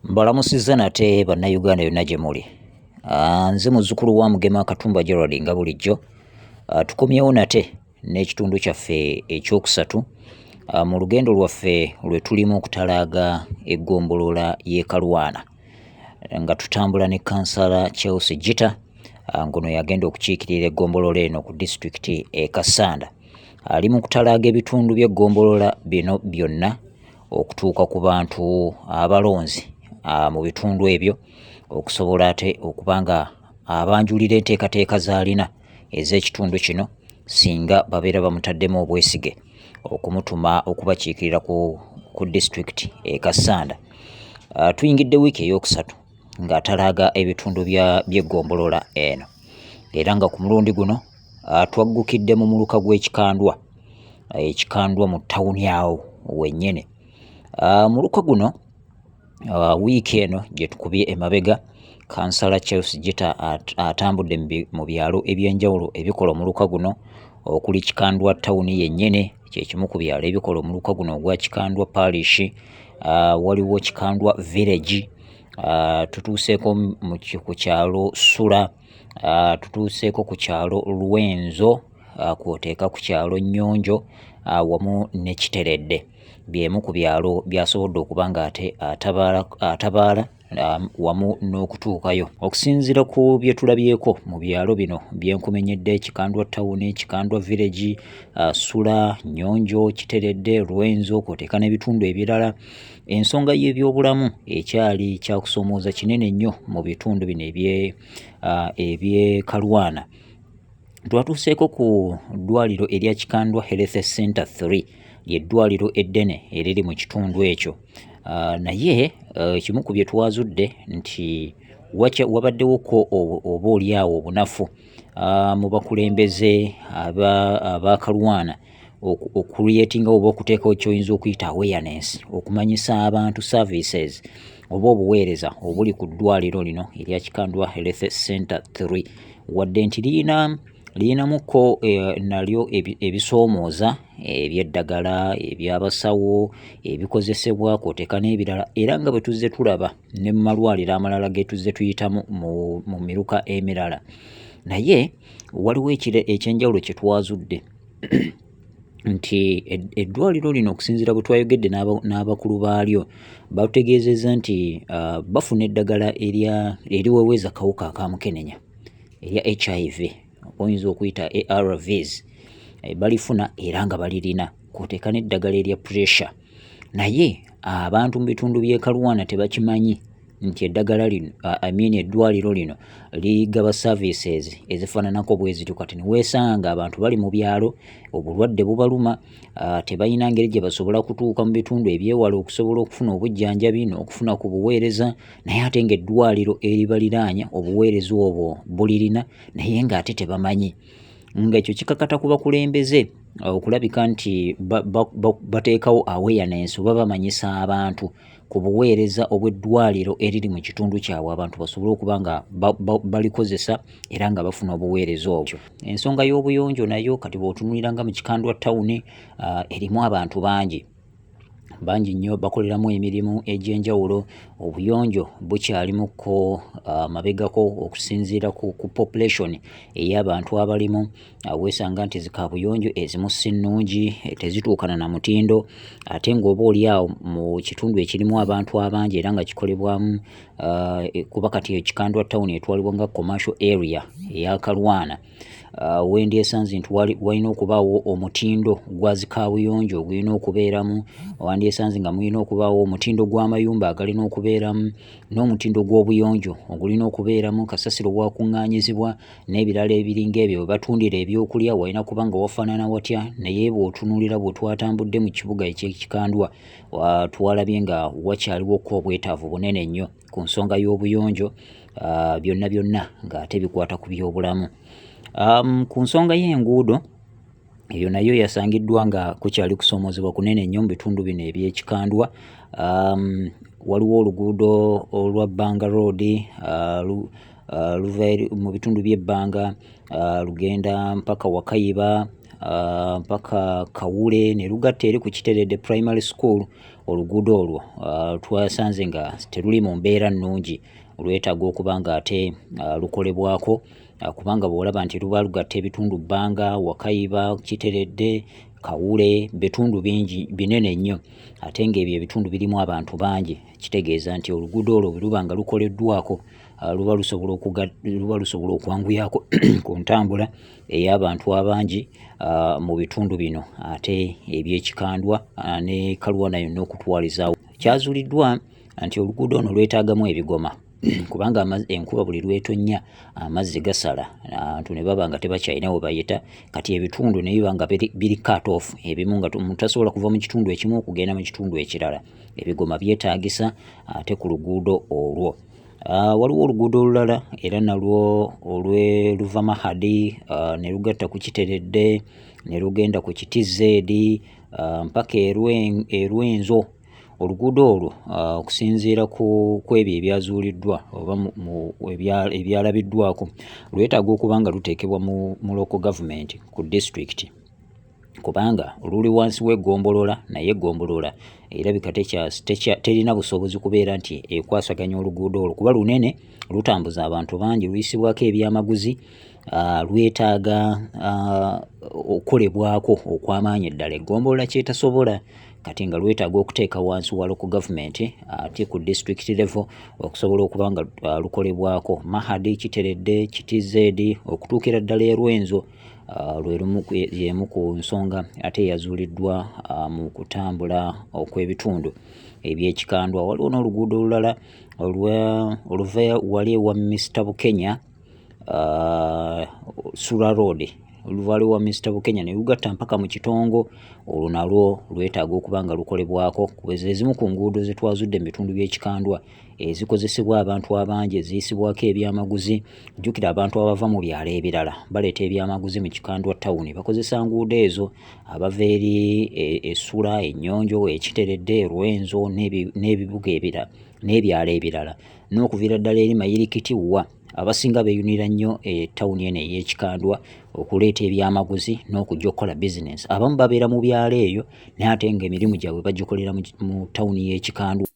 Mbalamusizza nate bannayuganda yonna gye muli. Nze muzzukulu wa Mugema Katumba Gerald nga bulijjo. Tukomyewo nate n'ekitundu kyaffe ekyokusatu mu lugendo lwaffe lwe tulimu okutalaaga eggombolola y'e Kalwana nga tutambula ne Kansala Chelsea Gita ngono yagenda okukiikirira eggombolola eno ku disitulikiti e Kassanda. Ali mu kutalaaga ebitundu by'eggombolola bino byonna okutuuka ku bantu abalonzi mu bitundu ebyo okusobola ate okuba nga abanjulira enteekateeka z'alina ez'ekitundu kino singa babeera bamutaddemu obwesige okumutuma okubakiikirira ku disitulikiti e Kassanda. Tuyingidde wiiki ey'okusatu ng'atalaaga ebitundu by'eggombolola eno era nga ku mulundi guno twaggukidde mu muluka gw'ekikandwa ekikandwa mu ttawuni awo wennyini. Muluka guno wiiki eno gye tukubye emabega Kansala Chelsea Gita atambudde mu byalo eby'enjawulo ebikola omuluka guno okuli Kikandwa ttawuni yennyini kye kimu ku byalo ebikola omuluka guno ogwa Kikandwa parish, waliwo Kikandwa village, tutuuseeko ku kyalo Sula, tutuuseeko ku kyalo Lwenzo, kw'oteeka ku kyalo Nnyonjo wamu ne Kiteredde. Byemu ku byalo byasobodde okuba nga ate atabaala wamu n'okutuukayo. Okusinziira ku bye tulabyeko mu byalo bino byenkumenyedde Kikandwa ttawuni, Kikandwa village, Sula, Nnyonjo, Kiteredde, Lwenzo kw'oteeka n'ebitundu ebirala, ensonga y'ebyobulamu ekyali kyakusoomooza kinene nnyo mu bitundu bino eby'e Kalwana. Twatuuseeko ku ddwaliro erya Kikandwa Health Center 3 ly'eddwaliro eddene eriri mu kitundu ekyo. Naye kimu ku bye twazudde nti wabaddewoko oba oliawo obunafu mu bakulembeze aba Kalwana okuliyetinga oba okuteekawo ky'oyinza okuyita awareness, okumanyisa abantu services oba obuweereza obuli ku ddwaliro lino erya Kikandwa Health Center 3 wadde nti liyinamuko nalyo ebisoomooza eby'eddagala, eby'abasawo, ebikozesebwa kw'oteeka n'ebirala, era nga bwe tuzze tulaba ne mu malwaliro amalala ge tuzze tuyitamu mu miruka emirala. Naye waliwo ekyenjawulo kye twazudde nti eddwaliro lino okusinziira bwe twayogedde n'abakulu baalyo batutegeezezza nti bafuna eddagala eriweweeza kawuka akamukenenya erya HIV oyinza okuyita ARVs, balifuna era nga balirina kw'oteeka n'eddagala erya pressure. Naye abantu mu bitundu by'e Kalwana tebakimanyi nti eddwaliro lino ligaba services ezifaananako bwe zityo. Kati neweesanga abantu bali mu byalo, obulwadde bubaluma, tebalina ngeri gye basobola kutuuka mu bitundu ebyewala okusobola okufuna obujjanjabi n'okufuna ku buweereza, naye ate ng'eddwaliro eribaliraanya obuweereza obwo bulirina naye ng'ate tebamanyi. Ng'ekyo kikakata ku bakulembeze okulabika nti bateekawo awareness oba bamanyisa abantu ku buweereza obw'eddwaliro eriri mu kitundu kyabwe, abantu basobole okuba nga balikozesa era nga bafuna obuweereza obwo. Ensonga y'obuyonjo nayo kati bw'otunuulira nga mu Kikandwa ttawuni erimu abantu bangi nnyo, bakoleramu emirimu egy'enjawulo. Obuyonjo bukyalimuko mabegako okusinziira ku population ey'abantu abalimu. Weesanga nti zikaabuyonjo ezimu si nnungi, tezituukana na mutindo, ate ng'oba oliawo mu kitundu ekirimu abantu abangi era nga kikolebwamu kuba kati Kikandwa ttawuni etwalibwa nga commercial area eya Kalwana. Wendyesanze nti walina okubaawo omutindo gwa zikaabuyonjo ogulina okubeeramu, wandyesanze nga mulina okubaawo omutindo gw'amayumba agalina okubeeramu, n'omutindo gw'obuyonjo ogulina okubeeramu, kasasiro bwakuŋŋaanyizibwa n'ebirala ebiringa ebyo. Bwe batundira ebyokulya walina kuba nga wafaanana watya, naye bw'otunuulira bwe twatambudde mu kibuga eky'Ekikandwa twalabye nga wakyaliwoko obwetaavu bunene nnyo ku nsonga y'obuyonjo, byonna byonna ng'ate bikwata ku byobulamu. Ku nsonga y'enguudo eyo nayo yasangiddwa nga kukyali kusoomoozebwa kunene nnyo mu bitundu bino eby'Ekikandwa. Waliwo oluguudo olwa Bbanga Road luva mu bitundu by'Ebbanga lugenda mpaka Wakayiba, mpaka Kawule ne lugatta eri ku Kiteredde Primary School. Oluguudo olwo twasanze nga teruli mu mbeera nnungi, olwetaaga okuba nga ate lukolebwako, kubanga bw'olaba nti luba lugatta ebitundu Bbanga, Wakayiba, Kiteredde, Kawule, bitundu bingi binene nnyo, ate ng'ebyo ebitundu birimu abantu bangi. Kitegeeza nti oluguudo olwo bwe luba nga lukoleddwako luba lusobola okwanguyako ku ntambula ey'abantu abangi mu bitundu bino ate eby'ekikandwa ne Kalwana yonna okutwalizaawo. Kyazuuliddwa nti oluguudo ono lwetaagamu ebigoma kubanga enkuba buli lwetonnya amazzi gasala, abantu ne baba nga tebakyalina we bayita, kati ebitundu ne biba nga biri cut off, ebimu nga omuntu tasobola kuva mu kitundu ekimu okugenda mu kitundu ekirala. Ebigoma byetaagisa ate ku luguudo olwo. Waliwo oluguudo olulala era nalwo luva Mahadi ne lugatta ku Kiteredde ne lugenda ku Kitizedi mpaka Erwenzo. Oluguudo olwo okusinziira ku ebyo ebyazuuliddwa oba ebyalabiddwako, lwetaaga okuba nga luteekebwa mu local government ku district, kubanga luli wansi w'eggombolola, naye eggombolola erabika terina busobozi kubeera nti ekwasaganya oluguudo olwo kuba lunene, lutambuza abantu bangi, luyisibwako ebyamaguzi, lwetaaga okukolebwako okw'amaanyi ddala. Eggombolola kyetasobola kati nga lwetaaga okuteeka wansi wa local government ate ku district level okusobola okuba nga lukolebwako. Mahadi, Kiteredde, Kitizedi okutuukira ddala Erwenzo y'emu ku nsonga ate eyazuuliddwa mu kutambula okw'ebitundu eby'ekikandwa. Waliwo n'oluguudo olulala oluva wali ewa Mr. Bukenya, Sura Road, oluvaali wa Mr. Bukenya ne lugatta mpaka mu Kitongo. Olwo nalwo lwetaaga okuba nga lukolebwako. Ezimu ku nguudo ze twazudde mu bitundu by'ekikandwa ezikozesebwa abantu abangi, eziyisibwako ebyamaguzi. Jjukira abantu abava mu byalo ebirala baleeta ebyamaguzi mu Kikandwa Town, bakozesa nguudo ezo. Abava eri Essula, Ennyonjo, Ekiteredde, Rwenzo n'ebibuga ebirala n'ebyalo ebirala n'okuviira ddala eri Mayirikitiwa, abasinga beeyunira nnyo etawuni eno ey'ekikandwa okuleeta ebyamaguzi n'okujja okukola bizinensi. Abamu babeera mu byalo eyo naye ate ng'emirimu gyabwe bagikolera mu tawuni y'ekikandwa.